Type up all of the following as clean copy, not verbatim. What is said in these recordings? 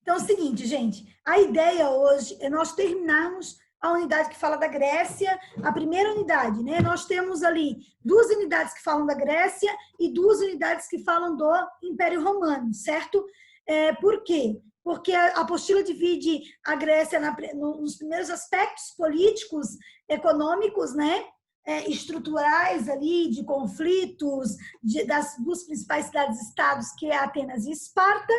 Então, é o seguinte, gente, a ideia hoje é nós terminarmos a unidade que fala da Grécia, a primeira unidade, né? Nós temos ali 2 unidades que falam da Grécia e 2 unidades que falam do Império Romano, certo? Por quê? Porque a apostila divide a Grécia nos primeiros aspectos políticos, econômicos, né? Estruturais ali, de conflitos, das 2 principais cidades-estados, que é Atenas e Esparta,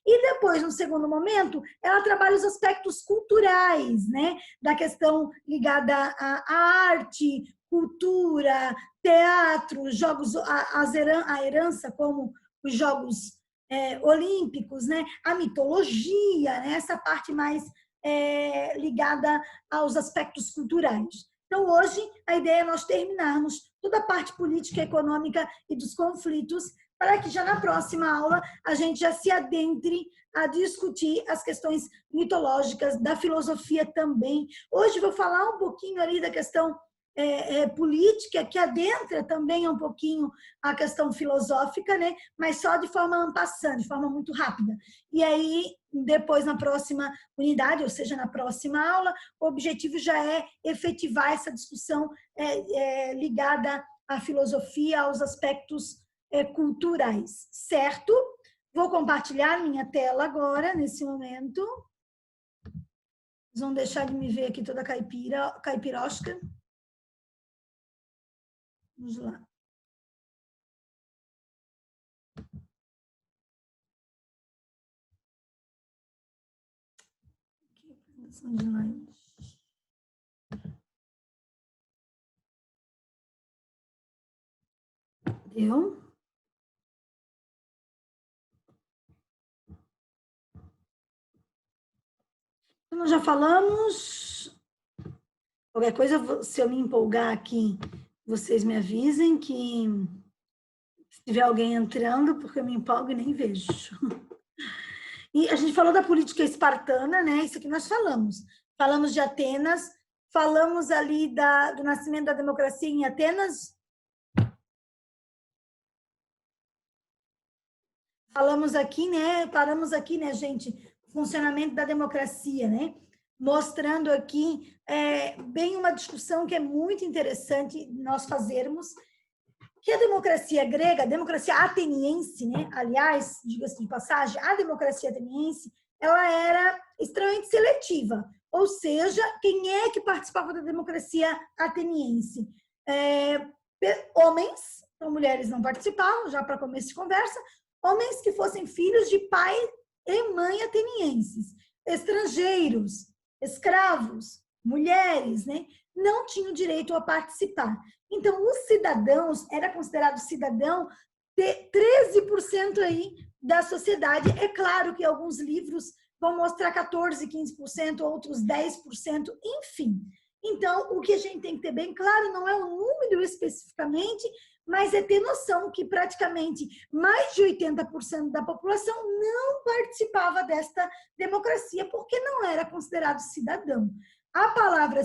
e depois, no segundo momento, ela trabalha os aspectos culturais, né? Da questão ligada à arte, cultura, teatro, jogos, a herança como os Jogos Olímpicos, né? A mitologia, né? Essa parte mais ligada aos aspectos culturais. Então, hoje, a ideia é nós terminarmos toda a parte política, econômica e dos conflitos, para que já na próxima aula a gente já se adentre a discutir as questões mitológicas, da filosofia também. Hoje vou falar um pouquinho ali da questão política, que adentra também um pouquinho a questão filosófica, né? Mas só de forma en passant, de forma muito rápida. E aí, depois, na próxima unidade, ou seja, na próxima aula, o objetivo já é efetivar essa discussão ligada à filosofia, aos aspectos culturais, certo? Vou compartilhar minha tela agora, nesse momento. Vocês vão deixar de me ver aqui toda caipirosca. Vamos lá. Aqui, apresentação de slide. Deu? Então, nós já falamos. Qualquer coisa, se eu me empolgar aqui, vocês me avisem que se tiver alguém entrando, porque eu me empolgo e nem vejo. E a gente falou da política espartana, né? Isso que nós falamos. Falamos de Atenas, falamos ali do nascimento da democracia em Atenas. Falamos aqui, né? Paramos aqui, né, gente? O funcionamento da democracia, né? Mostrando aqui bem uma discussão que é muito interessante nós fazermos, que a democracia grega, a democracia ateniense, né? Aliás, diga-se de passagem, a democracia ateniense, ela era extremamente seletiva, ou seja, quem é que participava da democracia ateniense? Homens, então mulheres não participavam, já para começo de conversa, homens que fossem filhos de pai e mãe atenienses, estrangeiros, escravos, mulheres, né? Não tinham direito a participar. Então, os cidadãos, era considerado cidadão, 13% aí da sociedade. É claro que alguns livros vão mostrar 14%, 15%, outros 10%, enfim. Então, o que a gente tem que ter bem claro não é o número especificamente, mas é ter noção que praticamente mais de 80% da população não participava desta democracia, porque não era considerado cidadão. A palavra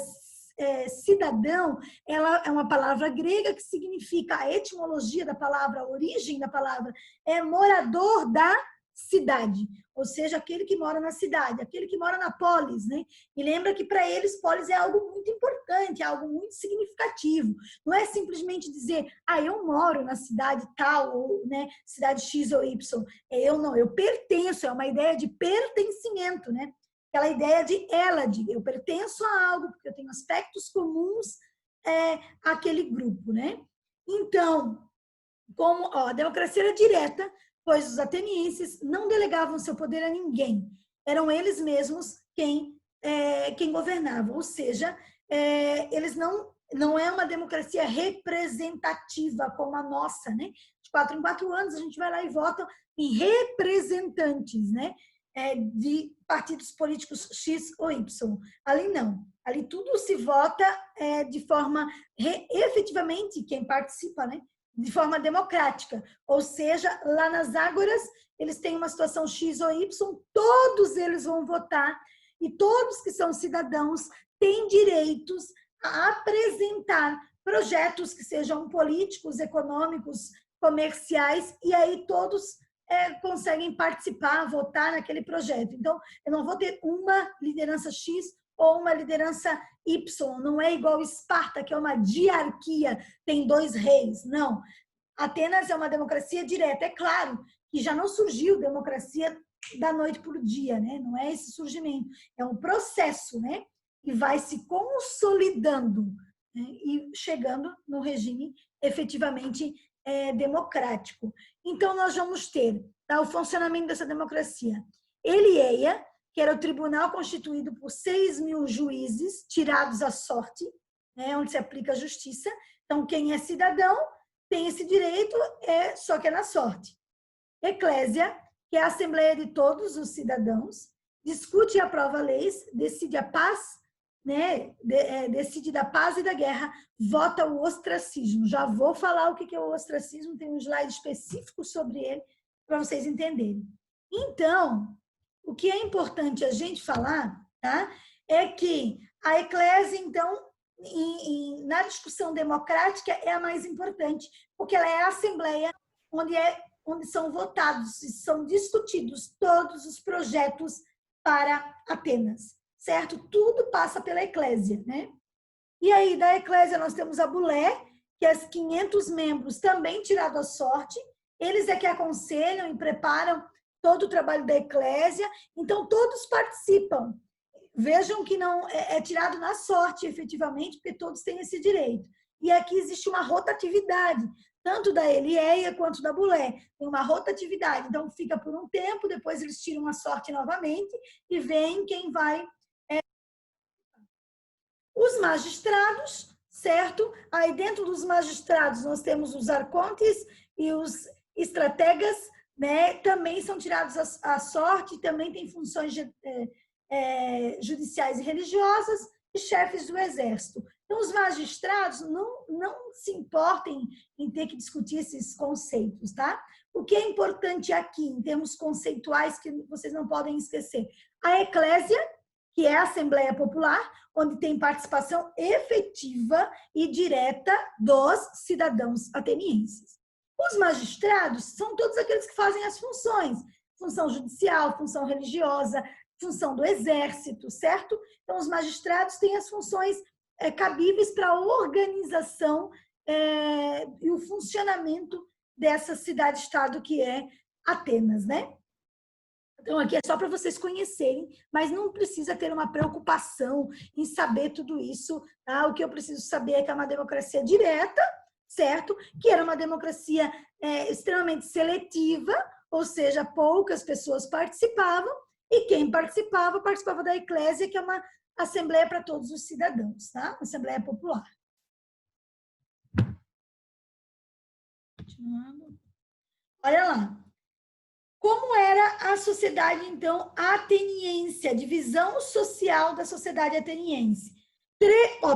cidadão, ela é uma palavra grega que significa, a etimologia da palavra, a origem da palavra, é morador da cidade, ou seja, aquele que mora na cidade, aquele que mora na polis, né? E lembra que para eles polis é algo muito importante, é algo muito significativo. Não é simplesmente dizer, eu moro na cidade tal, ou né, cidade X ou Y. Eu não, eu pertenço, é uma ideia de pertencimento, né? Aquela ideia de eu pertenço a algo, porque eu tenho aspectos comuns àquele grupo, né? Então, como a democracia era direta, pois os atenienses não delegavam seu poder a ninguém. Eram eles mesmos quem governavam. Ou seja, eles não é uma democracia representativa como a nossa, né? De 4 em 4 anos a gente vai lá e vota em representantes, né? De partidos políticos X ou Y. Ali não. Ali tudo se vota de forma efetivamente quem participa, né? De forma democrática, ou seja, lá nas ágoras, eles têm uma situação X ou Y, todos eles vão votar e todos que são cidadãos têm direitos a apresentar projetos que sejam políticos, econômicos, comerciais, e aí todos conseguem participar, votar naquele projeto. Então, eu não vou ter uma liderança X ou uma liderança Y. Não é igual Esparta, que é uma diarquia, tem 2 reis. Não. Atenas é uma democracia direta. É claro que já não surgiu democracia da noite para o dia, né? Não é esse surgimento. É um processo, né? E vai se consolidando, né? E chegando no regime efetivamente democrático. Então, nós vamos ter, tá, o funcionamento dessa democracia. Elieia, que era o tribunal constituído por 6.000 juízes, tirados à sorte, né, onde se aplica a justiça. Então, quem é cidadão tem esse direito, só que é na sorte. Eclésia, que é a assembleia de todos os cidadãos, discute e aprova leis, decide a paz, né, decide da paz e da guerra, vota o ostracismo. Já vou falar o que é o ostracismo, tem um slide específico sobre ele, para vocês entenderem. Então, o que é importante a gente falar, tá, é que a eclésia, então, na discussão democrática, é a mais importante, porque ela é a assembleia onde são votados e são discutidos todos os projetos para Atenas, certo? Tudo passa pela eclésia, né? E aí, da eclésia, nós temos a bulé, que é os 500 membros também tirados à sorte, eles é que aconselham e preparam todo o trabalho da eclésia, então todos participam. Vejam que não é tirado na sorte, efetivamente, porque todos têm esse direito. E aqui existe uma rotatividade, tanto da Elieia quanto da bulé. Tem uma rotatividade, então fica por um tempo, depois eles tiram a sorte novamente e veem quem vai. Os magistrados, certo? Aí dentro dos magistrados nós temos os arcontes e os estrategas, né? Também são tirados à sorte, também têm funções judiciais e religiosas e chefes do exército. Então, os magistrados não se importem em ter que discutir esses conceitos, tá? O que é importante aqui, em termos conceituais, que vocês não podem esquecer, a eclésia, que é a Assembleia Popular, onde tem participação efetiva e direta dos cidadãos atenienses. Os magistrados são todos aqueles que fazem as funções, função judicial, função religiosa, função do exército, certo? Então, os magistrados têm as funções cabíveis para a organização e o funcionamento dessa cidade-estado que é Atenas, né? Então, aqui é só para vocês conhecerem, mas não precisa ter uma preocupação em saber tudo isso. Tá? O que eu preciso saber é que é uma democracia direta, certo? Que era uma democracia extremamente seletiva, ou seja, poucas pessoas participavam, e quem participava da eclésia, que é uma assembleia para todos os cidadãos, tá? Uma assembleia popular. Continuando. Olha lá. Como era a sociedade, então, ateniense, a divisão social da sociedade ateniense?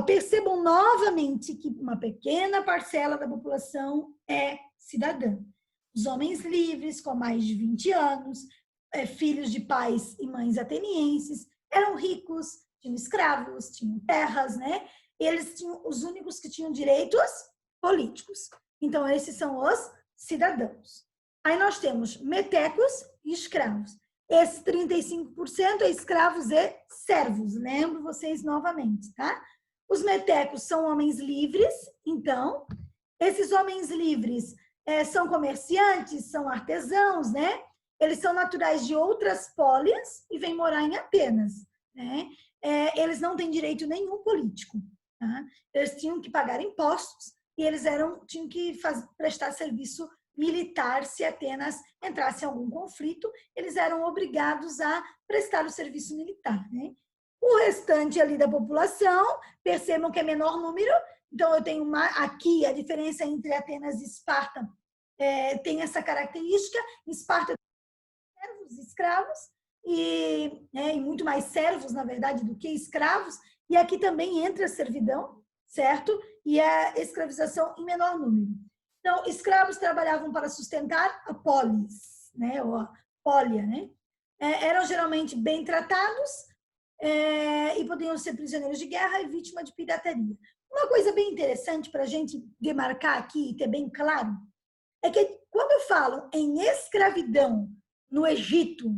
Percebam novamente que uma pequena parcela da população é cidadã. Os homens livres, com mais de 20 anos, filhos de pais e mães atenienses, eram ricos, tinham escravos, tinham terras, né? Eles tinham os únicos que tinham direitos políticos. Então, esses são os cidadãos. Aí nós temos metecos e escravos. Esses 35% é escravos e servos, lembro vocês novamente, tá? Os metecos são homens livres, então, esses homens livres são comerciantes, são artesãos, né? Eles são naturais de outras pólias e vêm morar em Atenas, né? Eles não têm direito nenhum político, tá? Eles tinham que pagar impostos e eles tinham que prestar serviço militar. Se Atenas entrasse em algum conflito, eles eram obrigados a prestar o serviço militar, né? O restante ali da população, percebam que é menor número, então eu tenho aqui a diferença entre Atenas e Esparta, tem essa característica. Em Esparta, servos, escravos, e muito mais servos, na verdade, do que escravos, e aqui também entra a servidão, certo? E a escravização em menor número. Então, escravos trabalhavam para sustentar a polis, né? Ou a pólia, né? Eram geralmente bem tratados e podiam ser prisioneiros de guerra e vítima de pirataria. Uma coisa bem interessante para a gente demarcar aqui e ter bem claro é que quando eu falo em escravidão no Egito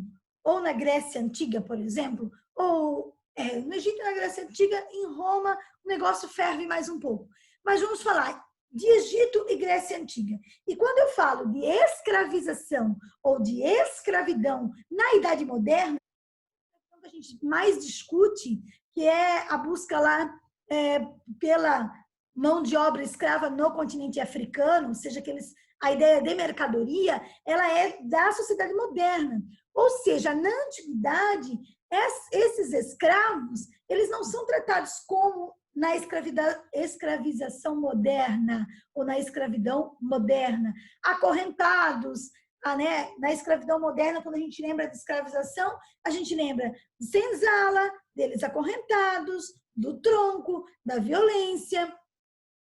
ou na Grécia Antiga, por exemplo, ou no Egito e na Grécia Antiga, em Roma, o negócio ferve mais um pouco. Mas vamos falar de Egito e Grécia Antiga. E quando eu falo de escravização ou de escravidão na Idade Moderna, a que a gente mais discute, que é a busca lá pela mão de obra escrava no continente africano, ou seja, a ideia de mercadoria, ela é da sociedade moderna. Ou seja, na antiguidade, esses escravos, eles não são tratados como na escravização moderna ou na escravidão moderna, acorrentados. Na escravidão moderna, quando a gente lembra de escravização, a gente lembra de senzala, deles acorrentados, do tronco, da violência.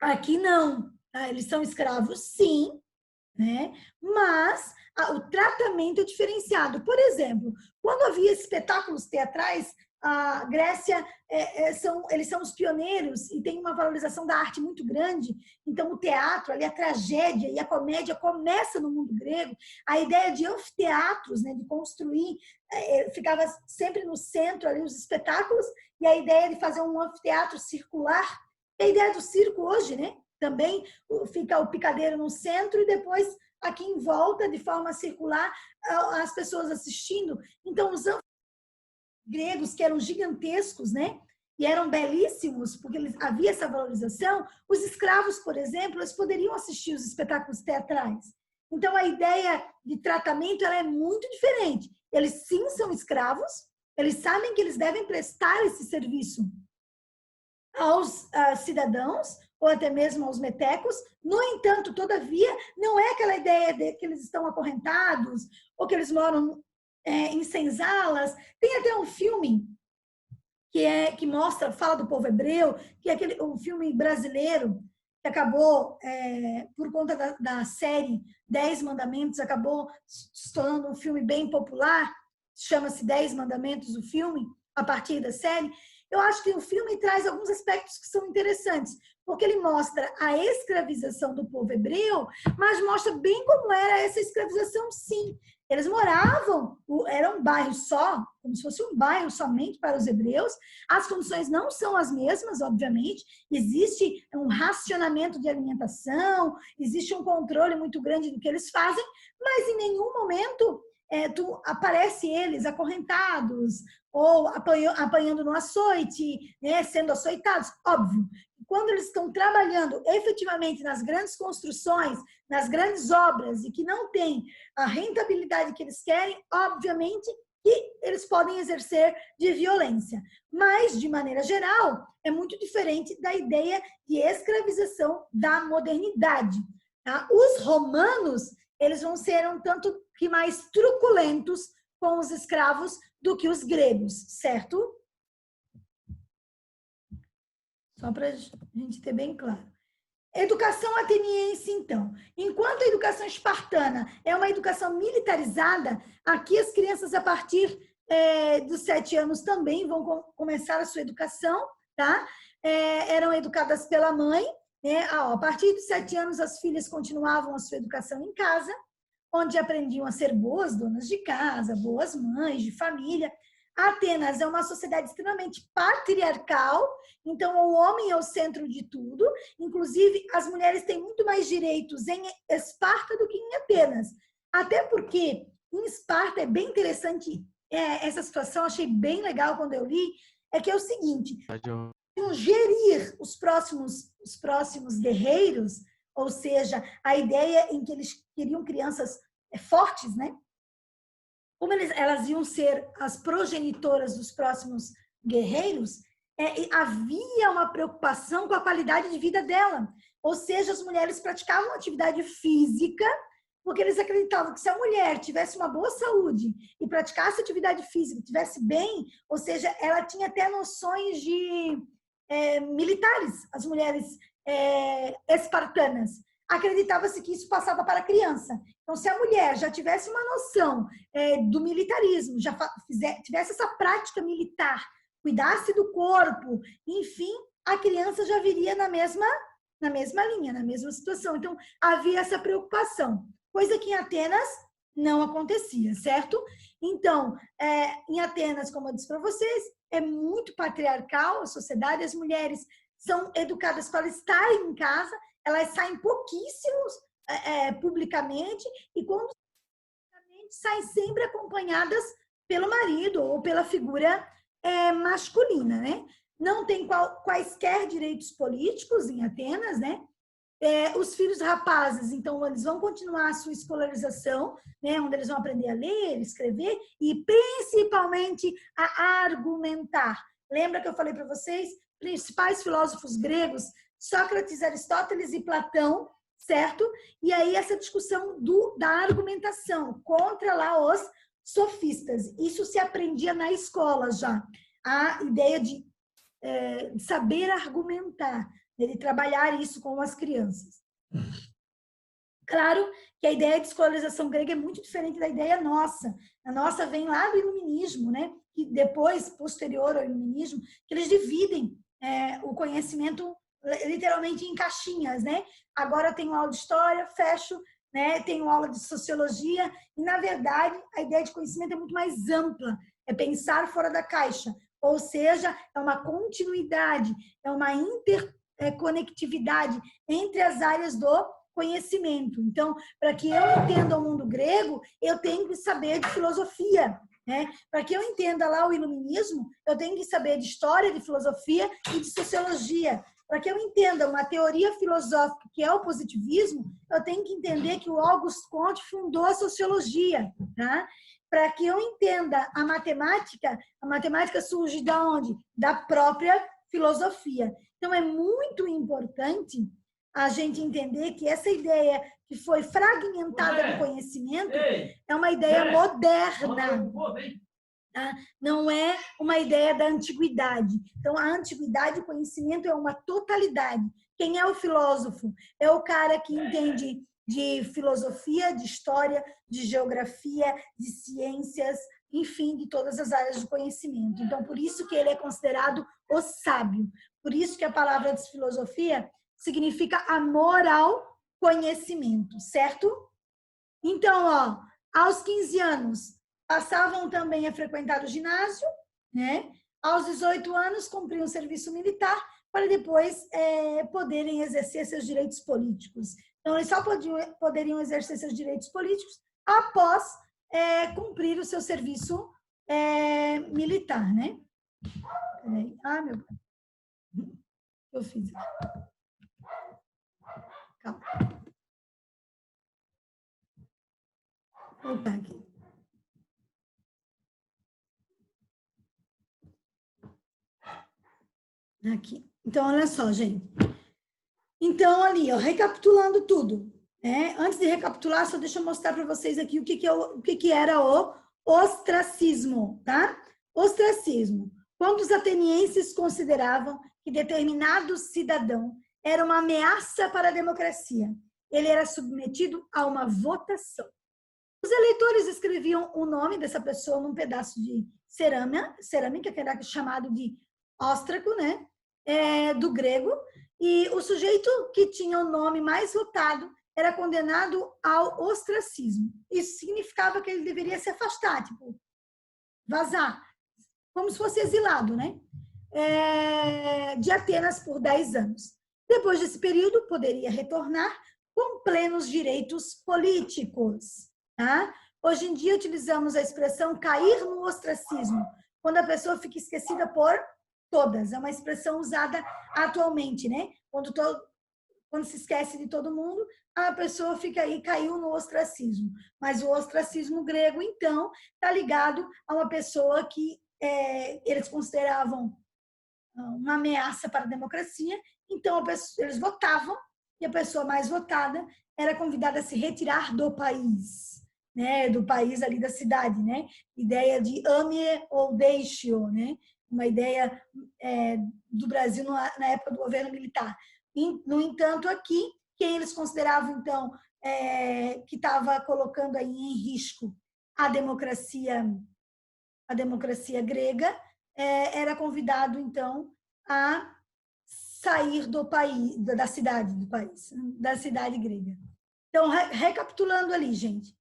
Aqui não, eles são escravos, sim, né? Mas o tratamento é diferenciado. Por exemplo, quando havia espetáculos teatrais, a Grécia, eles são os pioneiros e tem uma valorização da arte muito grande. Então, o teatro, ali, a tragédia e a comédia começa no mundo grego. A ideia de anfiteatros, né, de construir, ficava sempre no centro ali os espetáculos, e a ideia de fazer um anfiteatro circular. A ideia do circo hoje, né? Também fica o picadeiro no centro e depois aqui em volta, de forma circular, as pessoas assistindo. Então, os gregos, que eram gigantescos, né? E eram belíssimos, porque havia essa valorização. Os escravos, por exemplo, eles poderiam assistir os espetáculos teatrais. Então, a ideia de tratamento ela é muito diferente. Eles, sim, são escravos, eles sabem que eles devem prestar esse serviço aos cidadãos, ou até mesmo aos metecos. No entanto, todavia, não é aquela ideia de que eles estão acorrentados, ou que eles moram em senzalas. Tem até um filme que mostra, fala do povo hebreu, que é um filme brasileiro, que acabou, por conta da série 10 Mandamentos, acabou se tornando um filme bem popular, chama-se 10 Mandamentos, o filme, a partir da série. Eu acho que o filme traz alguns aspectos que são interessantes, porque ele mostra a escravização do povo hebreu, mas mostra bem como era essa escravização, sim. Eles moravam, era um bairro só, como se fosse um bairro somente para os hebreus. As condições não são as mesmas, obviamente. Existe um racionamento de alimentação, existe um controle muito grande do que eles fazem, mas em nenhum momento aparece eles acorrentados ou apanhando no açoite, né, sendo açoitados. Óbvio, quando eles estão trabalhando efetivamente nas grandes construções, nas grandes obras e que não tem a rentabilidade que eles querem, obviamente que eles podem exercer de violência. Mas, de maneira geral, é muito diferente da ideia de escravização da modernidade. Tá? Os romanos, eles vão ser um tanto que mais truculentos com os escravos do que os gregos, certo? Só para a gente ter bem claro. Educação ateniense, então. Enquanto a educação espartana é uma educação militarizada, aqui as crianças, a partir dos 7 anos, também vão começar a sua educação, tá? Eram educadas pela mãe, né? A partir dos 7 anos, as filhas continuavam a sua educação em casa, onde aprendiam a ser boas donas de casa, boas mães de família. Atenas é uma sociedade extremamente patriarcal, então o homem é o centro de tudo. Inclusive, as mulheres têm muito mais direitos em Esparta do que em Atenas. Até porque em Esparta é bem interessante essa situação, achei bem legal quando eu li, é que é o seguinte, gerir os próximos guerreiros, ou seja, a ideia em que eles queriam crianças fortes, né? Como elas iam ser as progenitoras dos próximos guerreiros, havia uma preocupação com a qualidade de vida dela. Ou seja, as mulheres praticavam atividade física, porque eles acreditavam que se a mulher tivesse uma boa saúde e praticasse atividade física, tivesse bem, ou seja, ela tinha até noções de militares, as mulheres espartanas. Acreditava-se que isso passava para a criança. Então, se a mulher já tivesse uma noção do militarismo, já tivesse essa prática militar, cuidasse do corpo, enfim, a criança já viria na mesma na mesma linha, na mesma situação. Então, havia essa preocupação, coisa que em Atenas não acontecia, certo? Então, em Atenas, como eu disse para vocês, é muito patriarcal a sociedade, as mulheres são educadas para estarem em casa, elas saem pouquíssimos publicamente, e quando saem sempre acompanhadas pelo marido ou pela figura masculina, né? Não tem quaisquer direitos políticos em Atenas, né? Os filhos rapazes, então, eles vão continuar a sua escolarização, né? Onde eles vão aprender a ler, escrever e, principalmente, a argumentar. Lembra que eu falei para vocês? Principais filósofos gregos, Sócrates, Aristóteles e Platão, certo? E aí essa discussão da argumentação contra lá os sofistas. Isso se aprendia na escola já. A ideia de saber argumentar, ele trabalhar isso com as crianças. Claro que a ideia de escolarização grega é muito diferente da ideia nossa. A nossa vem lá do iluminismo, né? E depois, posterior ao iluminismo, que eles dividem o conhecimento literalmente em caixinhas, né? Agora eu tenho aula de história, fecho, né? Tenho aula de sociologia, e na verdade a ideia de conhecimento é muito mais ampla, é pensar fora da caixa, ou seja, é uma continuidade, é uma interconectividade entre as áreas do conhecimento. Então, para que eu entenda o mundo grego, eu tenho que saber de filosofia, né? Para que eu entenda lá o iluminismo, eu tenho que saber de história, de filosofia e de sociologia. Para que eu entenda uma teoria filosófica que é o positivismo, eu tenho que entender que o Auguste Comte fundou a sociologia, tá? Para que eu entenda a matemática surge de onde? Da própria filosofia. Então, é muito importante a gente entender que essa ideia que foi fragmentada do conhecimento é uma ideia moderna. Tá? Não é uma ideia da antiguidade. Então, a antiguidade, o conhecimento é uma totalidade. Quem é o filósofo? É o cara que entende de filosofia, de história, de geografia, de ciências, enfim, de todas as áreas do conhecimento. Então, por isso que ele é considerado o sábio. Por isso que a palavra de filosofia significa amor ao conhecimento, certo? Então, ó, aos 15 anos, passavam também a frequentar o ginásio, né? Aos 18 anos, cumpriam o serviço militar, para depois poderem exercer seus direitos políticos. Então, eles só poderiam exercer seus direitos políticos após cumprir o seu serviço militar, né? Peraí. Ah, meu pai. Eu fiz. Calma. Vou voltar aqui. Aqui. Então, olha só, gente. Então, ali, ó, recapitulando tudo. Antes de recapitular, só deixa eu mostrar para vocês aqui o que era o ostracismo, tá? Ostracismo. Quando os atenienses consideravam que determinado cidadão era uma ameaça para a democracia, ele era submetido a uma votação. Os eleitores escreviam o nome dessa pessoa num pedaço de cerâmica, que era chamado de óstraco, né? Do grego, e o sujeito que tinha o nome mais votado era condenado ao ostracismo. Isso significava que ele deveria se afastar, tipo, vazar, como se fosse exilado, né? De Atenas por 10 anos. Depois desse período, poderia retornar com plenos direitos políticos. Tá? Hoje em dia, utilizamos a expressão cair no ostracismo, quando a pessoa fica esquecida por todas. É uma expressão usada atualmente, né? Quando se esquece de todo mundo, a pessoa fica aí, caiu no ostracismo. Mas o ostracismo grego, então, está ligado a uma pessoa que eles consideravam uma ameaça para a democracia, então eles votavam, e a pessoa mais votada era convidada a se retirar do país, né? Do país ali da cidade, né? Ideia de ame ou deixe-o, né? Uma ideia do Brasil na época do governo militar. No entanto, aqui, quem eles consideravam, então, que estava colocando aí em risco a democracia grega, era convidado, então, a sair do país, da cidade do país, da cidade grega. Então, recapitulando ali, gente.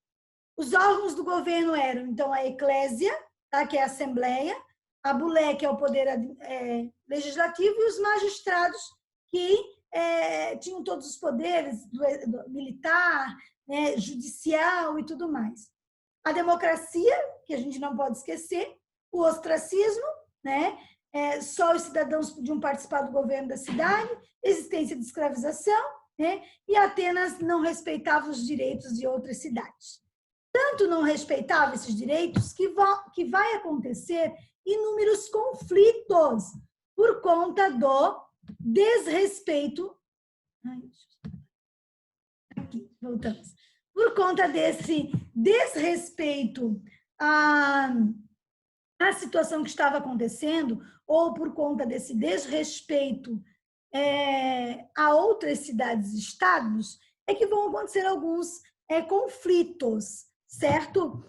Os órgãos do governo eram, então, a eclésia, tá? Que é a assembleia, a bulé, que é o poder legislativo, e os magistrados, que tinham todos os poderes, do militar, né, judicial e tudo mais. A democracia, que a gente não pode esquecer, o ostracismo, né? Só os cidadãos podiam participar do governo da cidade, existência de escravização, né? E Atenas não respeitava os direitos de outras cidades. Tanto não respeitava esses direitos que vai acontecer inúmeros conflitos por conta do desrespeito. Aqui, voltamos. Por conta desse desrespeito à situação que estava acontecendo, ou por conta desse desrespeito a outras cidades e estados, é que vão acontecer alguns conflitos, certo?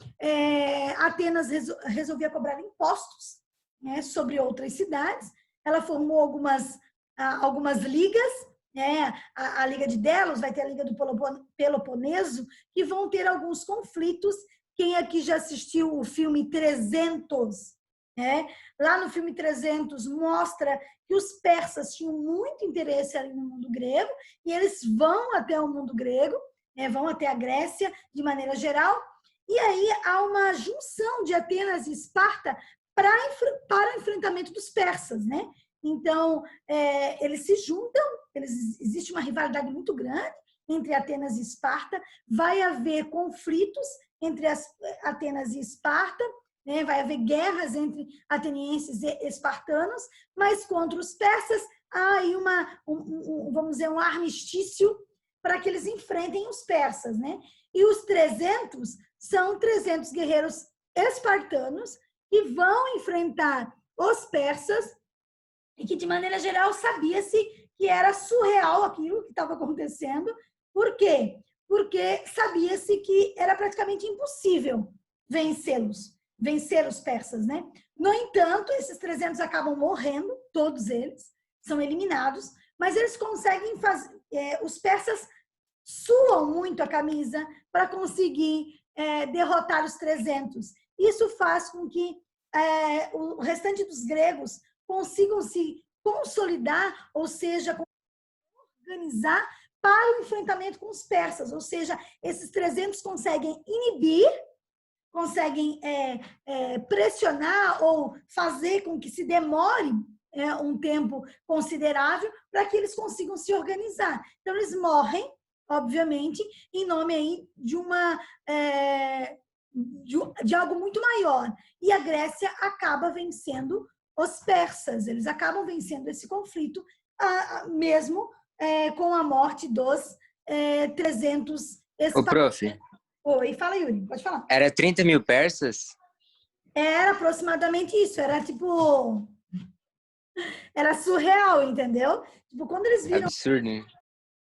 Atenas resolvia cobrar impostos, né, sobre outras cidades. Ela formou algumas ligas, né? A Liga de Delos, vai ter a Liga do Peloponeso, que vão ter alguns conflitos. Quem aqui já assistiu o filme 300? Lá no filme 300 mostra que os persas tinham muito interesse ali no mundo grego, e eles vão até o mundo grego, vão até a Grécia de maneira geral, e aí há uma junção de Atenas e Esparta para o enfrentamento dos persas, né? Então, eles se juntam, existe uma rivalidade muito grande entre Atenas e Esparta, vai haver conflitos entre Atenas e Esparta, né? Vai haver guerras entre atenienses e espartanos, mas contra os persas há aí vamos dizer, um armistício para que eles enfrentem os persas, né? E os 300 são 300 guerreiros espartanos que vão enfrentar os persas e que, de maneira geral, sabia-se que era surreal aquilo que estava acontecendo. Por quê? Porque sabia-se que era praticamente impossível vencê-los, vencer os persas, né? No entanto, esses 300 acabam morrendo, todos eles são eliminados, mas eles conseguem fazer, os persas suam muito a camisa para conseguir derrotar os 300. Isso faz com que o restante dos gregos consigam se consolidar, ou seja, organizar para o enfrentamento com os persas, ou seja, esses 300 conseguem inibir, conseguem pressionar ou fazer com que se demore um tempo considerável para que eles consigam se organizar. Então, eles morrem, obviamente, em nome aí de algo muito maior. E a Grécia acaba vencendo os persas, eles acabam vencendo esse conflito, mesmo com a morte dos 300 espartanos. Ô, prof. Oi, fala, Yuri, pode falar. Era 30 mil persas? Era aproximadamente isso, era tipo... Era surreal, entendeu? Tipo, quando eles viram... Absurdo, né?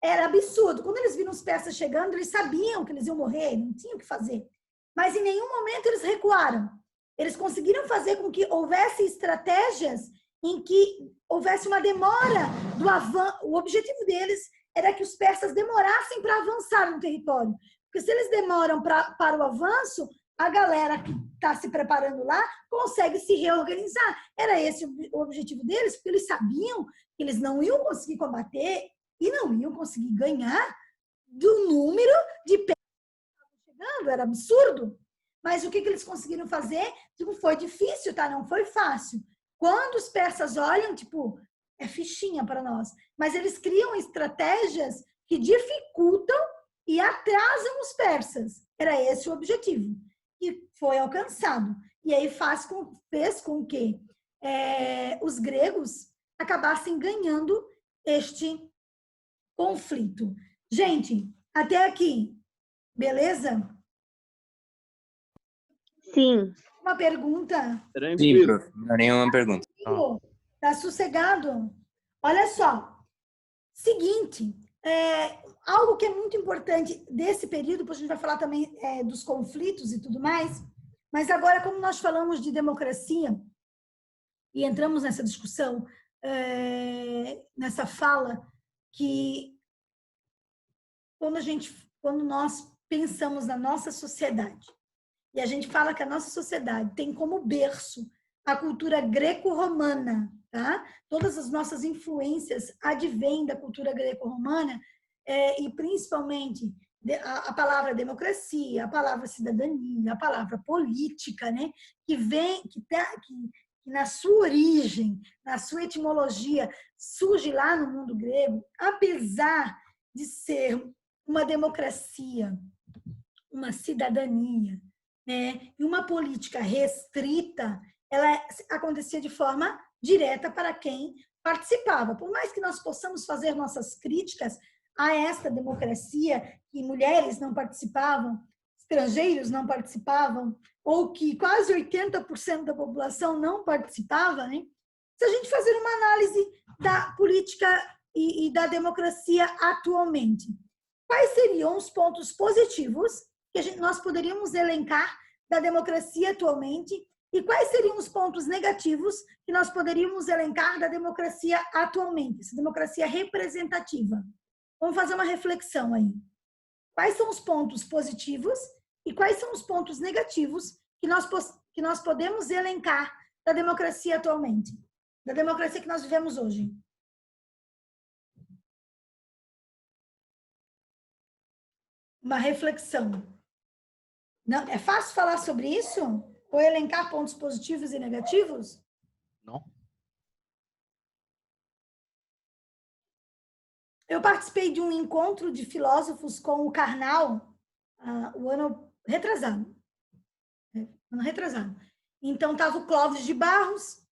Era absurdo. Quando eles viram os persas chegando, eles sabiam que eles iam morrer, não tinham o que fazer. Mas em nenhum momento eles recuaram. Eles conseguiram fazer com que houvesse estratégias em que houvesse uma demora do avanço. O objetivo deles era que os persas demorassem para avançar no território. Porque se eles demoram para o avanço, a galera que está se preparando lá consegue se reorganizar. Era esse o objetivo deles, porque eles sabiam que eles não iam conseguir combater e não iam conseguir ganhar do número de persas que estavam chegando. Era absurdo. Mas o que eles conseguiram fazer? Tipo, foi difícil, tá? Não foi fácil. Quando os persas olham, tipo, é fichinha para nós. Mas eles criam estratégias que dificultam e atrasam os persas. Era esse o objetivo. E foi alcançado. E aí fez com que os gregos acabassem ganhando este conflito. Gente, até aqui, beleza? Sim. Uma pergunta? Sim, prof. Não, nenhuma pergunta. Tá sossegado? Olha só. Seguinte, algo que é muito importante desse período, depois a gente vai falar também dos conflitos e tudo mais, mas agora, como nós falamos de democracia e entramos nessa discussão nessa fala que quando nós pensamos na nossa sociedade e a gente fala que a nossa sociedade tem como berço a cultura greco-romana, tá? Todas as nossas influências advêm da cultura greco-romana, e principalmente a palavra democracia, a palavra cidadania, a palavra política, né? Que na sua origem, na sua etimologia, surge lá no mundo grego, apesar de ser uma democracia, uma cidadania, né? E uma política restrita, ela acontecia de forma direta para quem participava. Por mais que nós possamos fazer nossas críticas a esta democracia, que mulheres não participavam, estrangeiros não participavam, ou que quase 80% da população não participava, né? Se a gente fazer uma análise da política e da democracia atualmente, quais seriam os pontos positivos que nós poderíamos elencar da democracia atualmente e quais seriam os pontos negativos que nós poderíamos elencar da democracia atualmente, essa democracia representativa? Vamos fazer uma reflexão aí. Quais são os pontos positivos e quais são os pontos negativos que nós podemos elencar da democracia atualmente, da democracia que nós vivemos hoje? Uma reflexão. Não, é fácil falar sobre isso? Ou elencar pontos positivos e negativos? Não. Eu participei de um encontro de filósofos com o Karnal, o ano retrasado. Então, estava o Clóvis de Barros,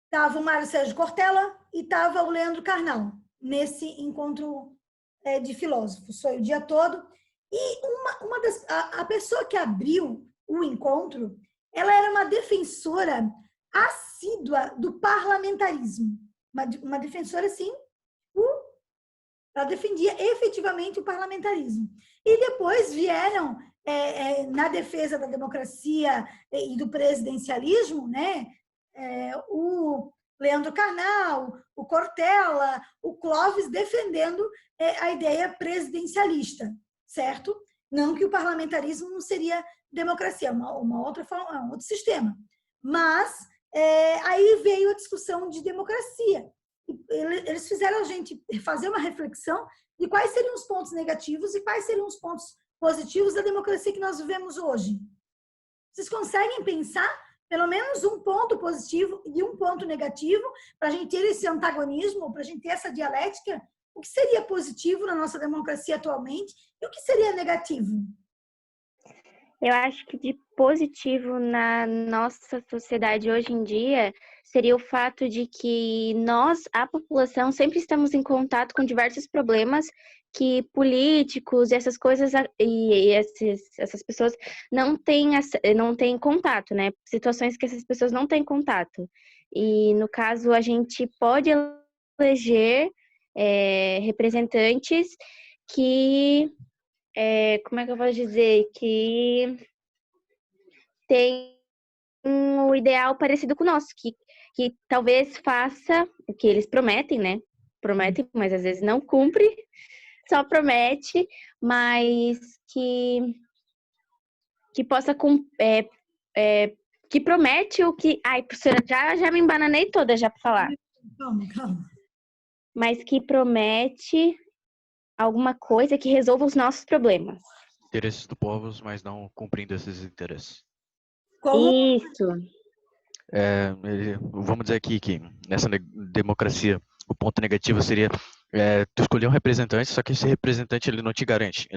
estava o Mário Sérgio Cortella e estava o Leandro Carnal, nesse encontro de filósofos. Foi o dia todo. E a pessoa que abriu o encontro, ela era uma defensora assídua do parlamentarismo. Uma defensora, assim, ela defendia efetivamente o parlamentarismo. E depois vieram, na defesa da democracia e do presidencialismo, né, o Leandro Carnal, o Cortella, o Clóvis defendendo a ideia presidencialista, certo? Não que o parlamentarismo não seria democracia, uma outra forma, um outro sistema. Mas aí veio a discussão de democracia. Eles fizeram a gente fazer uma reflexão de quais seriam os pontos negativos e quais seriam os pontos positivos da democracia que nós vivemos hoje. Vocês conseguem pensar pelo menos um ponto positivo e um ponto negativo para a gente ter esse antagonismo, para a gente ter essa dialética? O que seria positivo na nossa democracia atualmente e o que seria negativo? Eu acho que de positivo na nossa sociedade hoje em dia seria o fato de que nós, a população, sempre estamos em contato com diversos problemas que políticos e essas coisas e essas pessoas não têm contato, né? Situações que essas pessoas não têm contato. E, no caso, a gente pode eleger representantes que... como é que eu vou dizer? Que tem um ideal parecido com o nosso, que talvez faça o que eles prometem, né? Prometem, mas às vezes não cumpre, só promete, mas que possa que promete o que... Ai, professora, já me embananei toda já para falar. Calma. Mas que promete alguma coisa que resolva os nossos problemas. Interesses do povo, mas não cumprindo esses interesses. Como? Isso. Vamos dizer aqui que nessa democracia o ponto negativo seria tu escolher um representante, só que esse representante ele não te garante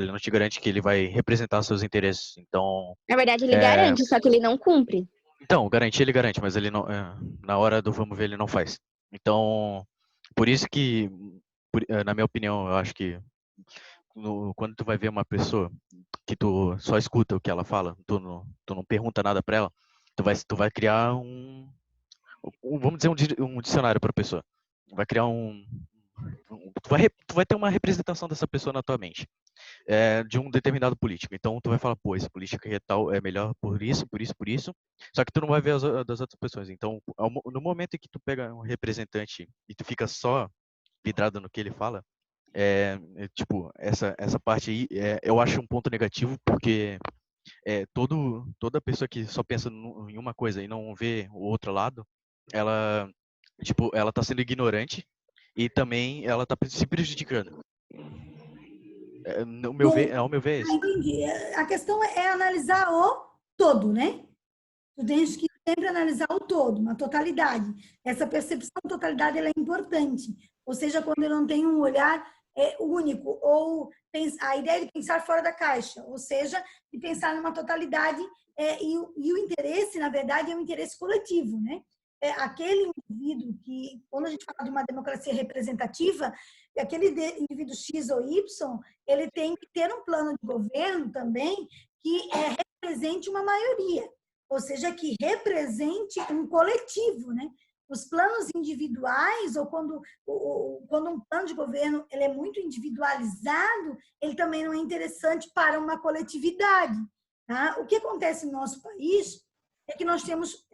que ele vai representar seus interesses. Então, na verdade, ele garante, só que ele não cumpre. Então, ele garante, mas ele não, na hora do vamos ver ele não faz. Então, por isso que, na minha opinião, eu acho que quando tu vai ver uma pessoa que tu só escuta o que ela fala, tu não pergunta nada para ela, tu vai criar vamos dizer um dicionário para a pessoa. Vai criar tu vai ter uma representação dessa pessoa na tua mente, de um determinado político. Então tu vai falar, pô, esse político aqui é tal, é melhor por isso, por isso, por isso. Só que tu não vai ver das outras pessoas. Então, no momento em que tu pega um representante e tu fica só vidrado no que ele fala, tipo, essa parte aí, eu acho um ponto negativo, porque toda pessoa que só pensa em uma coisa e não vê o outro lado, ela, tipo, ela tá sendo ignorante e também ela tá se prejudicando. Ao meu ver, é isso. Entendi. A questão é analisar o todo, né? Tu tens que sempre analisar o todo, uma totalidade. Essa percepção de totalidade ela é importante. Ou seja, quando eu não tenho um olhar único, ou a ideia de pensar fora da caixa, ou seja, de pensar numa totalidade, e o interesse, na verdade, é um interesse coletivo, né? Aquele indivíduo que, quando a gente fala de uma democracia representativa, aquele indivíduo X ou Y, ele tem que ter um plano de governo também que represente uma maioria, ou seja, que represente um coletivo, né? Os planos individuais, ou quando um plano de governo ele é muito individualizado, ele também não é interessante para uma coletividade. Tá? O que acontece no nosso país é que nós temos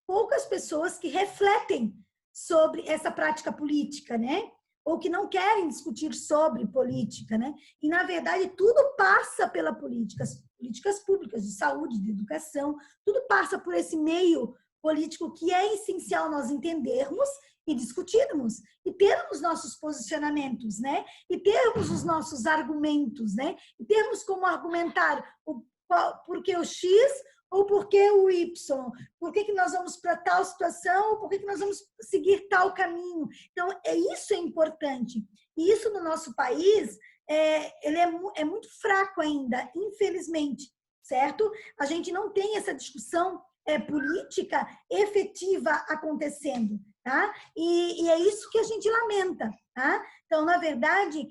poucas pessoas que refletem sobre essa prática política, né? Ou que não querem discutir sobre política, né? E, na verdade, tudo passa pela política, as políticas públicas de saúde, de educação, tudo passa por esse meio político que é essencial nós entendermos e discutirmos, e termos nossos posicionamentos, né? E termos os nossos argumentos, né? E termos como argumentar por que o X ou por que o Y? Por que nós vamos para tal situação ou por que nós vamos seguir tal caminho? Então, isso é importante. E isso no nosso país, ele é muito fraco ainda, infelizmente, certo? A gente não tem essa discussão política efetiva acontecendo, tá? E é isso que a gente lamenta, tá? Então, na verdade,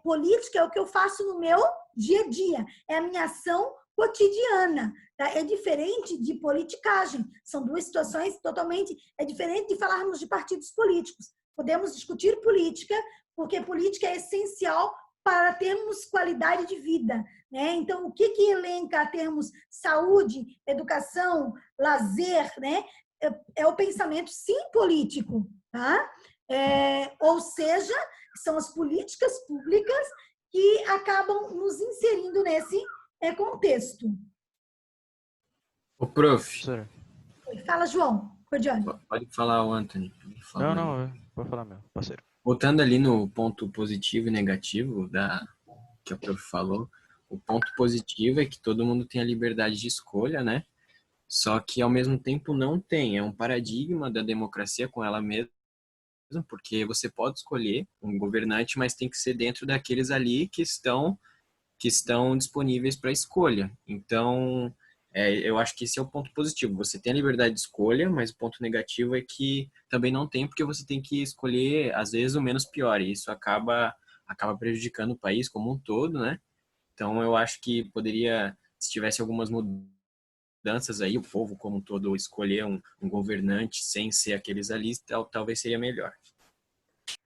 política é o que eu faço no meu dia a dia, é a minha ação cotidiana, tá? É diferente de politicagem, são duas situações totalmente, diferente de falarmos de partidos políticos. Podemos discutir política, porque política é essencial para termos qualidade de vida, né? Então, o que elenca termos saúde, educação, lazer, né? É o pensamento, sim, político, tá? Ou seja, são as políticas públicas que acabam nos inserindo nesse contexto. Ô, prof. Fala, João. Cordiane. Pode falar, o Anthony. Não, pode falar, meu parceiro. Voltando ali no ponto positivo e negativo que o prof falou, o ponto positivo é que todo mundo tem a liberdade de escolha, né? Só que, ao mesmo tempo, não tem. É um paradigma da democracia com ela mesma, porque você pode escolher um governante, mas tem que ser dentro daqueles ali que estão disponíveis para escolha. Então, eu acho que esse é o ponto positivo. Você tem a liberdade de escolha, mas o ponto negativo é que também não tem, porque você tem que escolher, às vezes, o menos pior. E isso acaba prejudicando o país como um todo, né? Então, eu acho que poderia, se tivesse algumas mudanças aí, o povo como um todo escolher um governante sem ser aqueles ali, talvez seria melhor.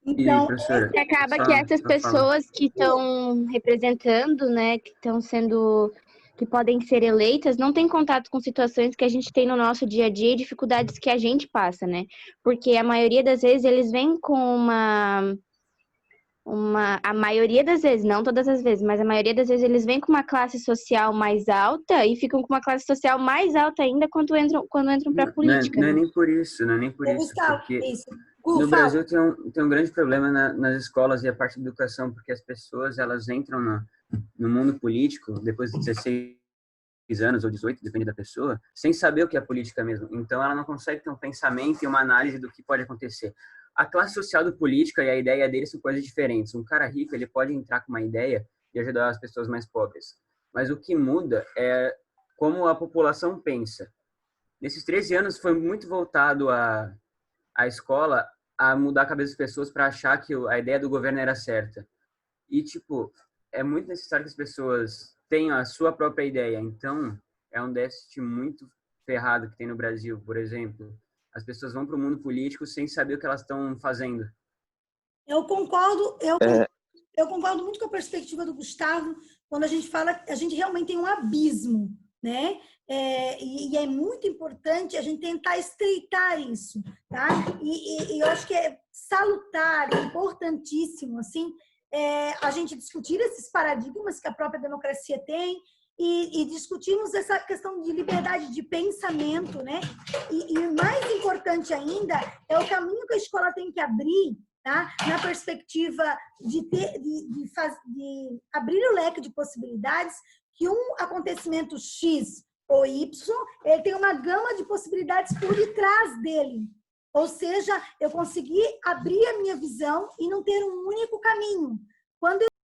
Então, que acaba que essas pessoas que estão representando, né, que podem ser eleitas, não têm contato com situações que a gente tem no nosso dia a dia e dificuldades que a gente passa, né? Porque a maioria das vezes eles vêm com a maioria das vezes, não todas as vezes, mas a maioria das vezes eles vêm com uma classe social mais alta e ficam com uma classe social mais alta ainda quando entram para a política. Não é nem por isso, porque no Brasil tem um grande problema nas escolas e a parte da educação, porque as pessoas elas entram no mundo político depois de 16 anos ou 18, depende da pessoa, sem saber o que é política mesmo. Então ela não consegue ter um pensamento e uma análise do que pode acontecer. A classe social do político e a ideia dele são coisas diferentes. Um cara rico, ele pode entrar com uma ideia e ajudar as pessoas mais pobres. Mas o que muda é como a população pensa. Nesses 13 anos foi muito voltado a escola a mudar a cabeça das pessoas para achar que a ideia do governo era certa. E, é muito necessário que as pessoas tenham a sua própria ideia. Então, é um déficit muito ferrado que tem no Brasil, por exemplo. As pessoas vão para o mundo político sem saber o que elas estão fazendo. Eu concordo muito com a perspectiva do Gustavo, quando a gente fala que a gente realmente tem um abismo, né? E é muito importante a gente tentar estreitar isso, tá? E eu acho que é salutar, é importantíssimo, assim, a gente discutir esses paradigmas que a própria democracia tem e discutirmos essa questão de liberdade de pensamento, né? E mais importante ainda é o caminho que a escola tem que abrir, tá? Na perspectiva de abrir o leque de possibilidades, que um acontecimento X ou Y, ele tem uma gama de possibilidades por detrás dele. Ou seja, eu consegui abrir a minha visão e não ter um único caminho. Quando